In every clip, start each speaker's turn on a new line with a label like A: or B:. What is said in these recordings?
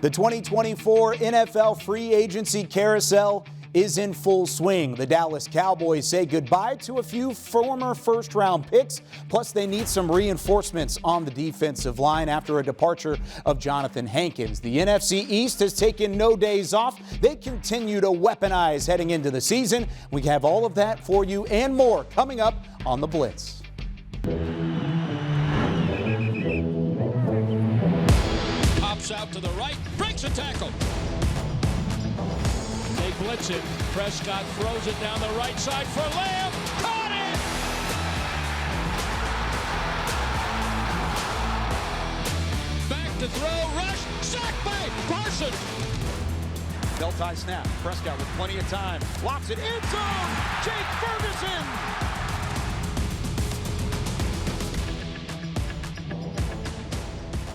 A: The 2024 NFL free agency carousel is in full swing. The Dallas Cowboys say goodbye to a few former first-round picks, plus they need some reinforcements on the defensive line after a departure of Jonathan Hankins. The NFC East has taken no days off. They continue to weaponize heading into the season. We have all of that for you and more coming up on the Blitz.
B: Out to the right, breaks a tackle. They blitz it. Prescott throws it down the right side for Lamb. Caught it! Back to throw, rush, sacked by Parsons.
A: Belt tie snap. Prescott with plenty of time. Lobs it end zone. Jake Ferguson.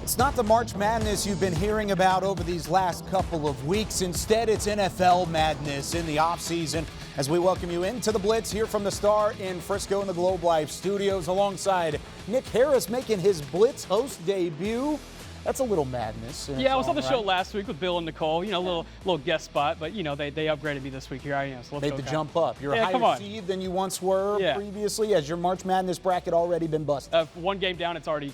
A: It's not the March Madness you've been hearing about over these last couple of weeks. Instead, it's NFL madness in the offseason as we welcome you into the Blitz here from the Star in Frisco in the Globe Life studios alongside Nick Harris making his Blitz host debut. That's a little madness.
C: Yeah, I was on the show last week with Bill and Nicole. You know, little guest spot, but you know they upgraded me this week. Here I am. So
A: made the jump up. You're a higher seed than you once were previously. Has your March Madness bracket already been busted?
C: One game down. It's already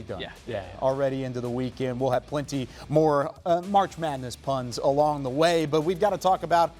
A: done.
C: Yeah.
A: Already into the weekend. We'll have plenty more March Madness puns along the way, but we've got to talk about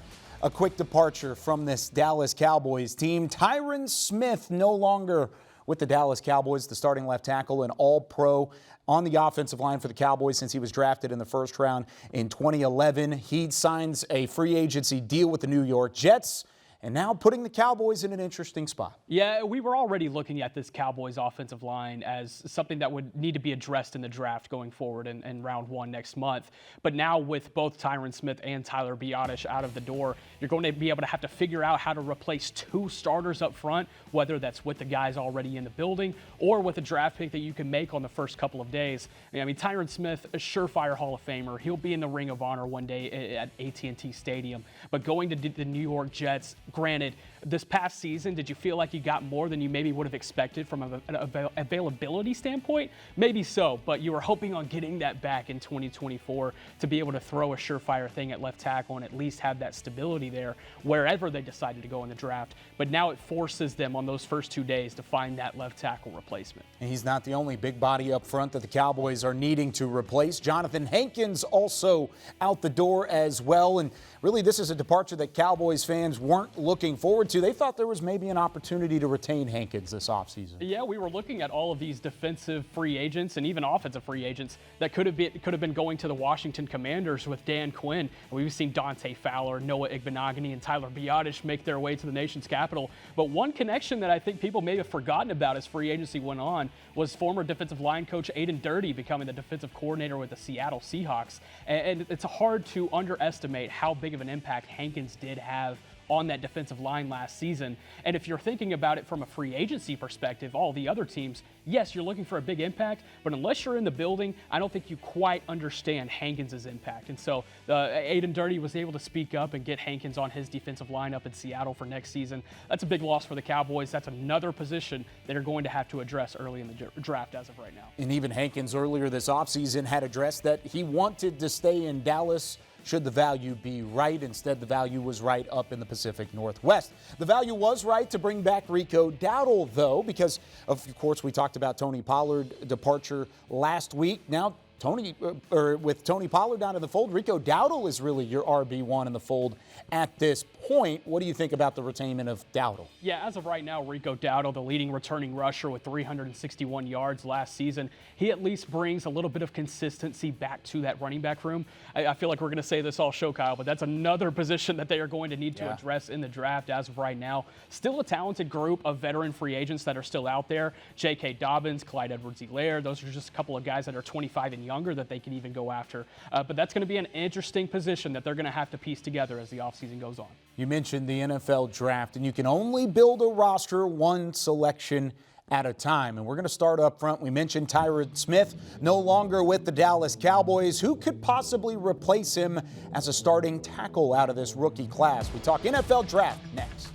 A: a quick departure from this Dallas Cowboys team. Tyron Smith no longer with the Dallas Cowboys, the starting left tackle, an all-pro on the offensive line for the Cowboys since he was drafted in the first round in 2011. He signs a free agency deal with the New York Jets, and now putting the Cowboys in an interesting spot.
C: Yeah, we were already looking at this Cowboys offensive line as something that would need to be addressed in the draft going forward in round one next month. But now with both Tyron Smith and Tyler Biadasz out of the door, you're going to be able to have to figure out how to replace two starters up front, whether that's with the guys already in the building or with a draft pick that you can make on the first couple of days. I mean, Tyron Smith, a surefire Hall of Famer. He'll be in the Ring of Honor one day at ATT Stadium. But going to the New York Jets, granted, this past season, did you feel like you got more than you maybe would have expected from an availability standpoint? Maybe so, but you were hoping on getting that back in 2024 to be able to throw a surefire thing at left tackle and at least have that stability there wherever they decided to go in the draft. But now it forces them on those first 2 days to find that left tackle replacement.
A: And he's not the only big body up front that the Cowboys are needing to replace. Jonathan Hankins also out the door as well. And really, this is a departure that Cowboys fans weren't looking forward to. They thought there was maybe an opportunity to retain Hankins this offseason.
C: Yeah, we were looking at all of these defensive free agents and even offensive free agents that could have been going to the Washington Commanders with Dan Quinn. We've seen Dante Fowler, Noah Igbenogany, and Tyler Biadasz make their way to the nation's capital. But one connection that I think people may have forgotten about as free agency went on was former defensive line coach Aiden Dirty becoming the defensive coordinator with the Seattle Seahawks. And it's hard to underestimate how big of an impact Hankins did have on that defensive line last season. And if you're thinking about it from a free agency perspective, all the other teams, yes, you're looking for a big impact, but unless you're in the building, I don't think you quite understand Hankins' impact. And so Aiden Dirty was able to speak up and get Hankins on his defensive line up in Seattle for next season. That's a big loss for the Cowboys. That's another position that are going to have to address early in the draft as of right now.
A: And even Hankins earlier this offseason had addressed that he wanted to stay in Dallas should the value be right. Instead, the value was right up in the Pacific Northwest. The value was right to bring back Rico Dowdle, though, because, of course, we talked about Tony Pollard departure last week. Now, with Tony Pollard down in the fold, Rico Dowdle is really your RB1 in the fold at this point. What do you think about the retainment of Dowdle?
C: Yeah, as of right now, Rico Dowdle, the leading returning rusher with 361 yards last season, he at least brings a little bit of consistency back to that running back room. I feel like we're going to say this all show, Kyle, but that's another position that they are going to need to address in the draft as of right now. Still a talented group of veteran free agents that are still out there. J.K. Dobbins, Clyde Edwards-Helaire, those are just a couple of guys that are 25 and younger that they can even go after. But that's going to be an interesting position that they're going to have to piece together as the offseason goes on.
A: You mentioned the NFL draft, and you can only build a roster one selection at a time. And we're going to start up front. We mentioned Tyron Smith, no longer with the Dallas Cowboys. Who could possibly replace him as a starting tackle out of this rookie class? We talk NFL draft next.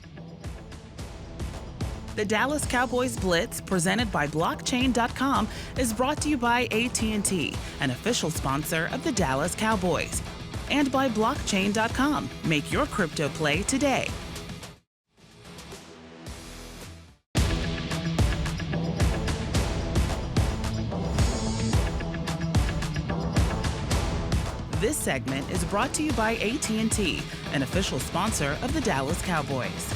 D: The Dallas Cowboys Blitz, presented by Blockchain.com, is brought to you by ATT, an official sponsor of the Dallas Cowboys. And by Blockchain.com. Make your crypto play today. This segment is brought to you by AT&T, an official sponsor of the Dallas Cowboys.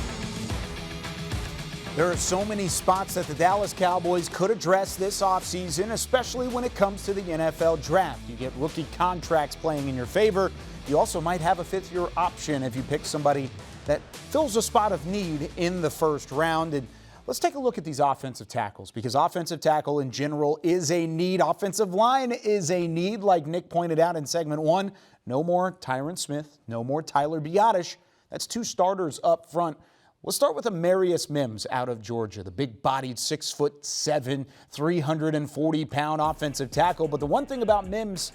A: There are so many spots that the Dallas Cowboys could address this offseason, especially when it comes to the NFL draft. You get rookie contracts playing in your favor. You also might have a fifth-year option if you pick somebody that fills a spot of need in the first round. And let's take a look at these offensive tackles, because offensive tackle in general is a need. Offensive line is a need, like Nick pointed out in segment one. No more Tyron Smith, no more Tyler Biadasz. That's two starters up front. We'll start with Amarius Mims out of Georgia, the big-bodied 6'7", 340-pound offensive tackle. But the one thing about Mims,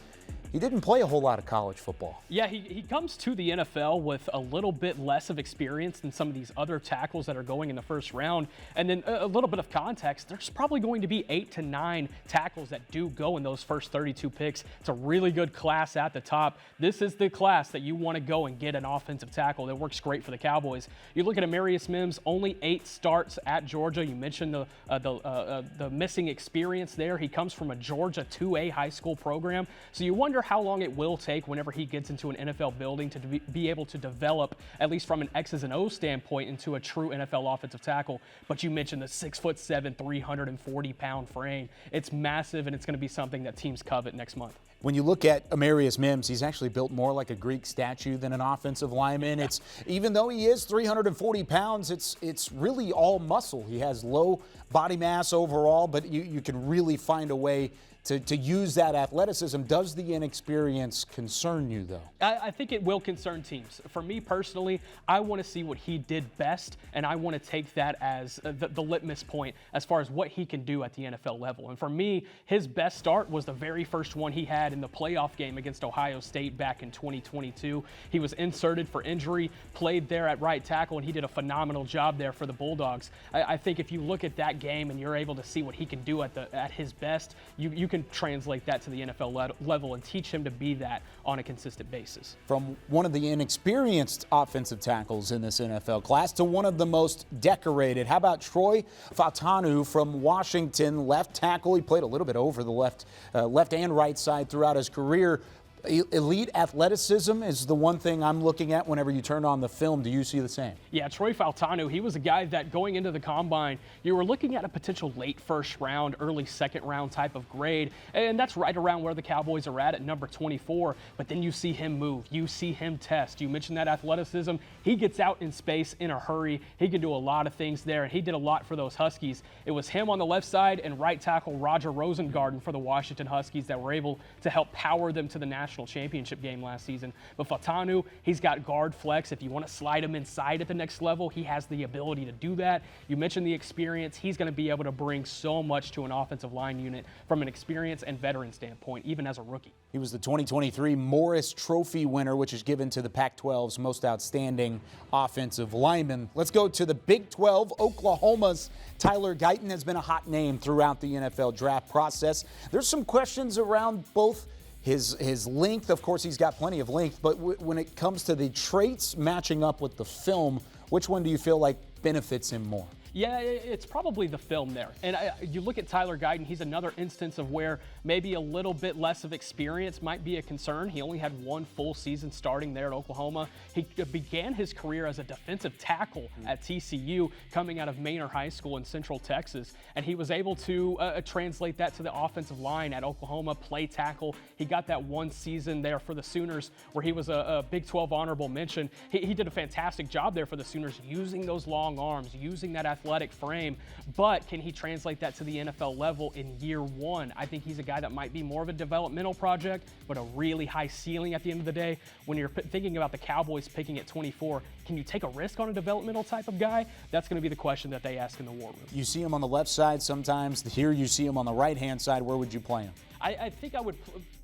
A: he didn't play a whole lot of college football.
C: Yeah, he comes to the NFL with a little bit less of experience than some of these other tackles that are going in the first round. And then a little bit of context, there's probably going to be 8 to 9 tackles that do go in those first 32 picks. It's a really good class at the top. This is the class that you want to go and get an offensive tackle that works great for the Cowboys. You look at Amarius Mims, only 8 starts at Georgia. You mentioned the missing experience there. He comes from a Georgia 2A high school program. So you wonder how long it will take whenever he gets into an NFL building to be able to develop, at least from an X's and O's standpoint, into a true NFL offensive tackle. But you mentioned the 6'7", 340-pound frame. It's massive, and it's going to be something that teams covet next month.
A: When you look at Amarius Mims, he's actually built more like a Greek statue than an offensive lineman. It's even though he is 340 pounds, it's really all muscle. He has low body mass overall, but you can really find a way to use that athleticism. Does the inexperience concern you, though?
C: I think it will concern teams. For me personally, I want to see what he did best, and I want to take that as the litmus point as far as what he can do at the NFL level. And for me, his best start was the very first one he had in the playoff game against Ohio State back in 2022. He was inserted for injury, played there at right tackle, and he did a phenomenal job there for the Bulldogs. I think if you look at that game and you're able to see what he can do at his best, you can translate that to the NFL level and teach him to be that on a consistent basis.
A: From one of the inexperienced offensive tackles in this NFL class to one of the most decorated. How about Troy Fautanu from Washington, left tackle? He played a little bit over the left and right side throughout his career. Elite athleticism is the one thing I'm looking at whenever you turn on the film. Do you see the same?
C: Yeah, Troy Fautanu, he was a guy that going into the combine, you were looking at a potential late first round, early second round type of grade, and that's right around where the Cowboys are at number 24, but then you see him move, you see him test. You mentioned that athleticism. He gets out in space in a hurry. He can do a lot of things there, and he did a lot for those Huskies. It was him on the left side and right tackle Roger Rosengarten for the Washington Huskies that were able to help power them to the national championship game last season. But Fautanu, he's got guard flex. If you want to slide him inside at the next level, he has the ability to do that. You mentioned the experience. He's going to be able to bring so much to an offensive line unit from an experience and veteran standpoint, even as a rookie.
A: He was the 2023 Morris Trophy winner, which is given to the Pac-12's most outstanding offensive lineman. Let's go to the Big 12. Oklahoma's Tyler Guyton has been a hot name throughout the NFL draft process. There's some questions around both his length. Of course, he's got plenty of length, but when it comes to the traits matching up with the film, which one do you feel like benefits him more?
C: Yeah, it's probably the film there. And you look at Tyler Guyton, he's another instance of where maybe a little bit less of experience might be a concern. He only had one full season starting there at Oklahoma. He began his career as a defensive tackle at TCU, coming out of Manor High School in Central Texas. And he was able to translate that to the offensive line at Oklahoma, play tackle. He got that one season there for the Sooners where he was a Big 12 honorable mention. He did a fantastic job there for the Sooners, using those long arms, using that athletic frame, but can he translate that to the NFL level in year one? I think he's a guy that might be more of a developmental project, but a really high ceiling at the end of the day. When you're thinking about the Cowboys picking at 24, can you take a risk on a developmental type of guy? That's going to be the question that they ask in the war room.
A: You see him on the left side sometimes. Here you see him on the right-hand side. Where would you play him?
C: I think I would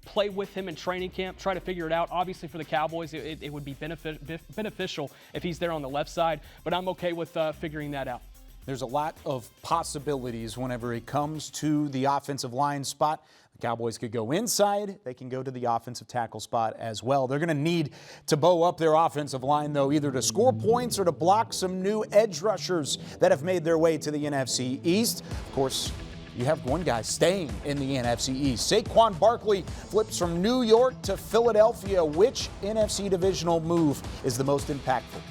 C: play with him in training camp, try to figure it out. Obviously, for the Cowboys, it would be beneficial if he's there on the left side, but I'm okay with figuring that out.
A: There's a lot of possibilities whenever it comes to the offensive line spot. The Cowboys could go inside. They can go to the offensive tackle spot as well. They're going to need to bow up their offensive line, though, either to score points or to block some new edge rushers that have made their way to the NFC East. Of course, you have one guy staying in the NFC East. Saquon Barkley flips from New York to Philadelphia. Which NFC divisional move is the most impactful?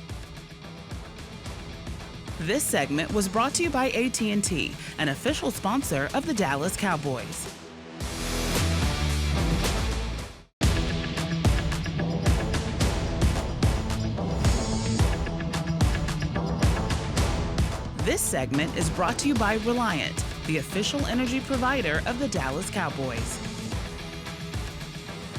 D: This segment was brought to you by AT&T, an official sponsor of the Dallas Cowboys. This segment is brought to you by Reliant, the official energy provider of the Dallas Cowboys.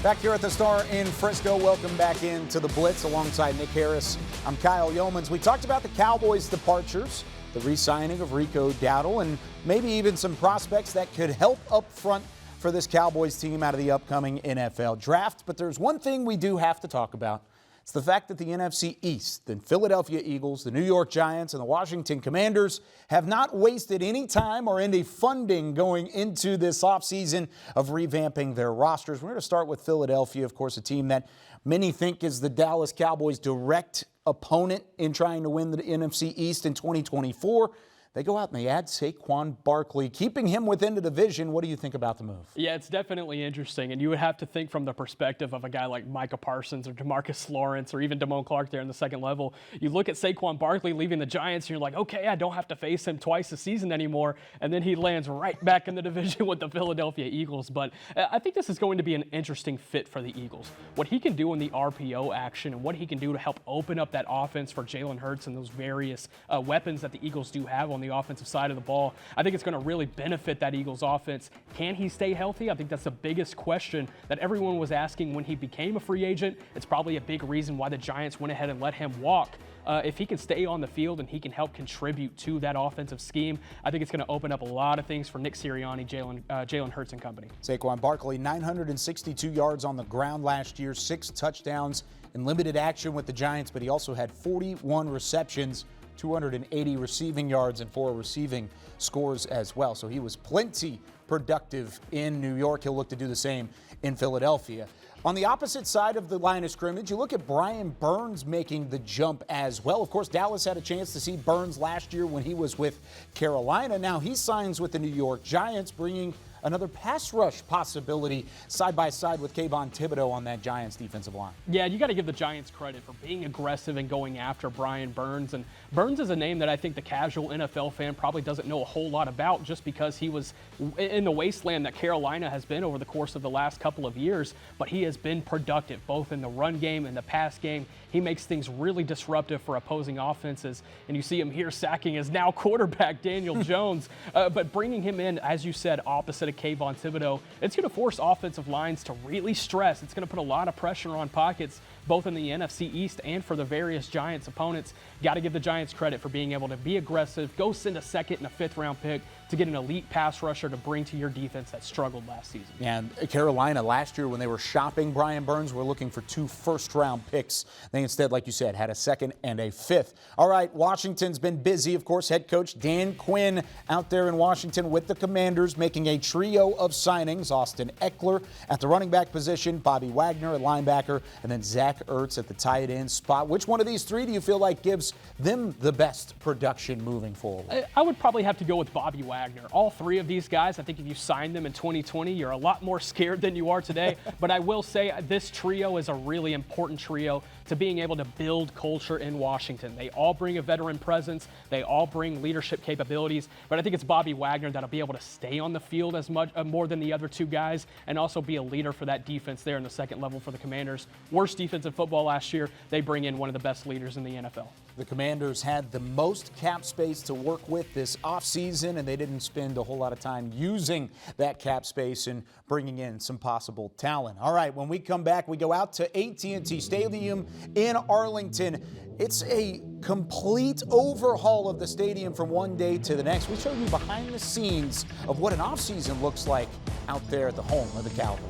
A: Back here at the Star in Frisco, welcome back into the Blitz alongside Nick Harris. I'm Kyle Youmans. We talked about the Cowboys' departures, the re-signing of Rico Dowdle, and maybe even some prospects that could help up front for this Cowboys team out of the upcoming NFL draft. But there's one thing we do have to talk about. It's the fact that the NFC East, the Philadelphia Eagles, the New York Giants, and the Washington Commanders have not wasted any time or any funding going into this offseason of revamping their rosters. We're going to start with Philadelphia, of course, a team that many think is the Dallas Cowboys' direct opponent in trying to win the NFC East in 2024. They go out and they add Saquon Barkley, keeping him within the division. What do you think about the move?
C: Yeah, it's definitely interesting, and you would have to think from the perspective of a guy like Micah Parsons or DeMarcus Lawrence or even Damone Clark there in the second level. You look at Saquon Barkley leaving the Giants, and you're like, okay, I don't have to face him twice a season anymore, and then he lands right back in the division with the Philadelphia Eagles. But I think this is going to be an interesting fit for the Eagles. What he can do in the RPO action and what he can do to help open up that offense for Jalen Hurts and those various weapons that the Eagles do have on the offensive side of the ball, I think it's going to really benefit that Eagles offense. Can he stay healthy? I think that's the biggest question that everyone was asking when he became a free agent. It's probably a big reason why the Giants went ahead and let him walk. If he can stay on the field and he can help contribute to that offensive scheme, I think it's going to open up a lot of things for Nick Sirianni, Jalen Hurts and company.
A: Saquon Barkley, 962 yards on the ground last year, 6 touchdowns in limited action with the Giants, but he also had 41 receptions, 280 receiving yards, and 4 receiving scores as well. So he was plenty productive in New York. He'll look to do the same in Philadelphia. On the opposite side of the line of scrimmage, you look at Brian Burns making the jump as well. Of course, Dallas had a chance to see Burns last year when he was with Carolina. Now he signs with the New York Giants, bringing another pass rush possibility side by side with Kayvon Thibodeau on that Giants defensive line.
C: Yeah, you got to give the Giants credit for being aggressive and going after Brian Burns. And Burns is a name that I think the casual NFL fan probably doesn't know a whole lot about just because he was in the wasteland that Carolina has been over the course of the last couple of years. But he has been productive both in the run game and the pass game. He makes things really disruptive for opposing offenses. And you see him here sacking his now quarterback, Daniel Jones. But bringing him in, as you said, opposite of Kayvon Thibodeau, it's going to force offensive lines to really stress. It's going to put a lot of pressure on pockets, both in the NFC East and for the various Giants opponents. Got to give the Giants credit for being able to be aggressive, go send a second and a fifth round pick to get an elite pass rusher to bring to your defense that struggled last season.
A: And Carolina last year when they were shopping Brian Burns were looking for 2 first-round picks. They instead, like you said, had a second and a fifth. All right, Washington's been busy. Of course, head coach Dan Quinn out there in Washington with the Commanders making a trio of signings. Austin Eckler at the running back position, Bobby Wagner at linebacker, and then Zach Ertz at the tight end spot. Which one of these 3 do you feel like gives them the best production moving forward?
C: I would probably have to go with Bobby Wagner. All 3 of these guys, I think if you signed them in 2020, you're a lot more scared than you are today. But I will say this trio is a really important trio to being able to build culture in Washington. They all bring a veteran presence. They all bring leadership capabilities. But I think it's Bobby Wagner that'll be able to stay on the field as much more than the other 2 guys and also be a leader for that defense there in the second level for the Commanders. Worst defense in football last year. They bring in one of the best leaders in the NFL.
A: The Commanders had the most cap space to work with this offseason, and they didn't spend a whole lot of time using that cap space and bringing in some possible talent. All right, when we come back, we go out to AT&T Stadium in Arlington. It's a complete overhaul of the stadium from one day to the next. We show you behind the scenes of what an offseason looks like out there at the home of the Cowboys.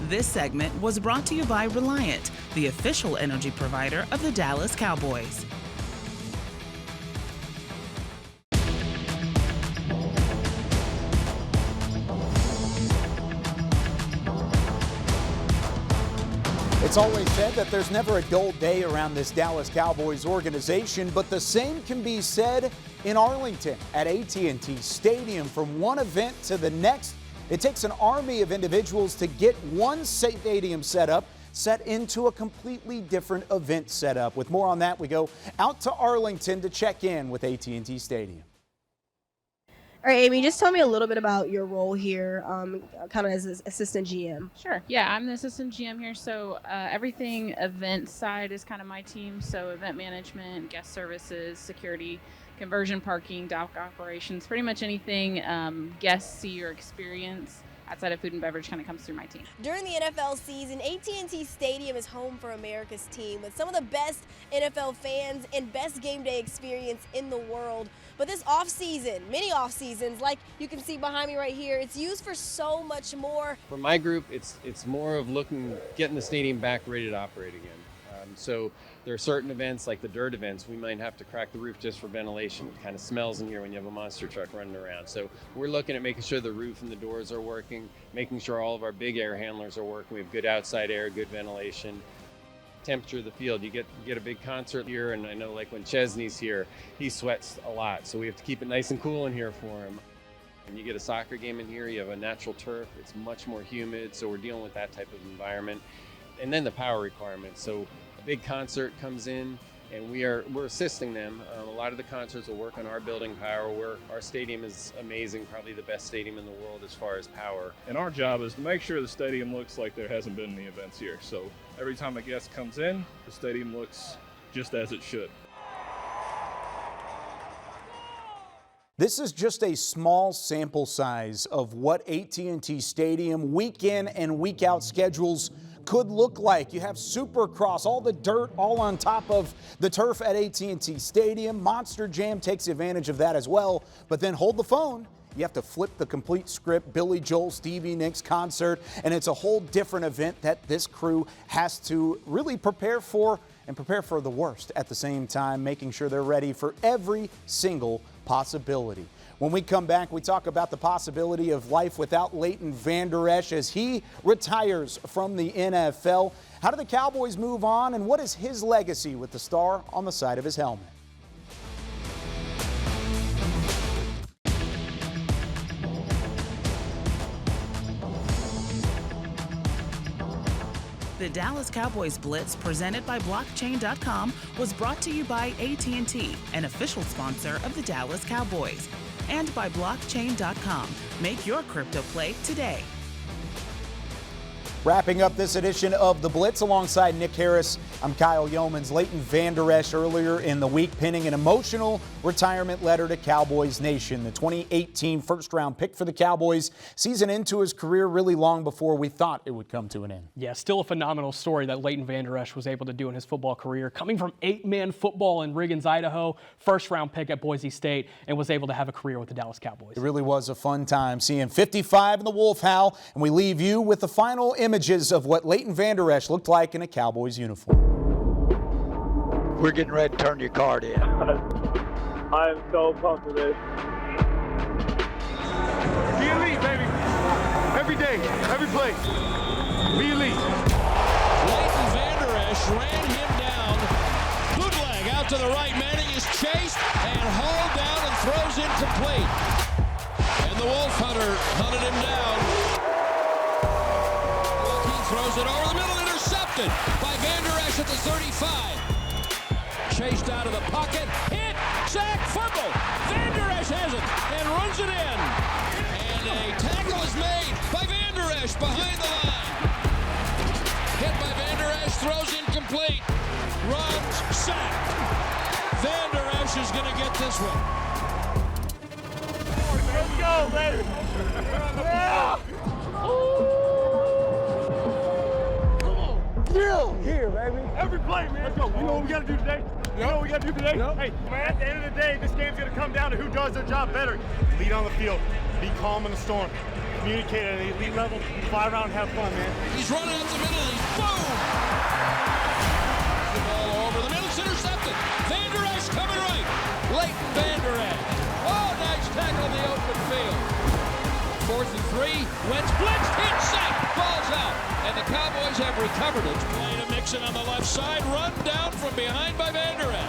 D: This segment was brought to you by Reliant, the official energy provider of the Dallas Cowboys.
A: It's always said that there's never a dull day around this Dallas Cowboys organization, but the same can be said in Arlington at AT&T Stadium. From one event to the next, it takes an army of individuals to get one stadium set into a completely different event setup. With more on that, we go out to Arlington to check in with AT&T Stadium.
E: All right, Amy, just tell me a little bit about your role here, kind of as an assistant GM.
F: Sure. Yeah, I'm the assistant GM here. So everything event side is kind of my team. So event management, guest services, security, conversion parking, dock operations, pretty much anything guests see or experience outside of food and beverage kind of comes through my team.
E: During the NFL season, AT&T Stadium is home for America's team with some of the best NFL fans and best game day experience in the world. But this off-season, many off-seasons, like you can see behind me right here, it's used for so much more.
G: For my group, it's more of getting the stadium back ready to operate again. So there are certain events like the dirt events, we might have to crack the roof just for ventilation. It kind of smells in here when you have a monster truck running around. So we're looking at making sure the roof and the doors are working, making sure all of our big air handlers are working. We have good outside air, good ventilation. Temperature of the field, you get a big concert here, and I know like when Chesney's here, he sweats a lot, so we have to keep it nice and cool in here for him. When you get a soccer game in here, you have a natural turf, it's much more humid, so we're dealing with that type of environment. And then the power requirements, so a big concert comes in and we're assisting them. A lot of the concerts will work on our building power. Our stadium is amazing, probably the best stadium in the world as far as power.
H: And our job is to make sure the stadium looks like there hasn't been any events here. So every time a guest comes in, the stadium looks just as it should.
A: This is just a small sample size of what AT&T Stadium week in and week out schedules could look like. You have Supercross, all the dirt all on top of the turf at AT&T Stadium. Monster Jam takes advantage of that as well. But then hold the phone. You have to flip the complete script, Billy Joel, Stevie Nicks concert, and it's a whole different event that this crew has to really prepare for and prepare for the worst at the same time, making sure they're ready for every single possibility. When we come back, we talk about the possibility of life without Leighton Vander Esch as he retires from the NFL. How do the Cowboys move on, and what is his legacy with the star on the side of his helmet?
D: The Dallas Cowboys Blitz, presented by Blockchain.com, was brought to you by AT&T, an official sponsor of the Dallas Cowboys, and by Blockchain.com. Make your crypto play today.
A: Wrapping up this edition of The Blitz alongside Nick Harris, I'm Kyle Youmans. Leighton Vander Esch earlier in the week penning an emotional retirement letter to Cowboys Nation. The 2018 first-round pick for the Cowboys, season into his career really long before we thought it would come to an end.
C: Yeah, still a phenomenal story that Leighton Vander Esch was able to do in his football career. Coming from 8-man football in Riggins, Idaho, first-round pick at Boise State, and was able to have a career with the Dallas Cowboys.
A: It really was a fun time seeing 55 in the Wolf Howl, and we leave you with the final images of what Leighton Vander Esch looked like in a Cowboys uniform.
I: We're getting ready to turn your card in.
J: I am so pumped for this. Be elite, baby. Every day, every play. Be elite.
B: Leighton Vander Esch ran him down. Bootleg out to the right. Manning is chased and hauled down and throws incomplete. And the Wolf Hunter hunted him down. Throws it over the middle, intercepted by Vander Esch at the 35. Chased out of the pocket, hit, sack, fumble. Vander Esch has it and runs it in. And a tackle is made by Vander Esch behind the line. Hit by Vander Esch, throws incomplete. Runs, sacked. Vander Esch is going to get this one.
J: Let's go, baby. Yeah. Here, baby. Every play, man. Let's go. You know what we got to do today? You know what we got to do today? Yep. Hey, man, at the end of the day, this game's going to come down to who does their job better. Lead on the field. Be calm in the storm. Communicate at an elite level. Fly around and have fun, man.
B: He's running out the middle. He's boom! The ball over the middle. It's intercepted. Vander Esch coming right. Leighton Vander Esch. Oh, nice tackle in the open field. 4th and 3. Wentz blitz, hit, sack, falls out. And the Cowboys have recovered it. Play to Mixon on the left side, run down from behind by Vander Esch.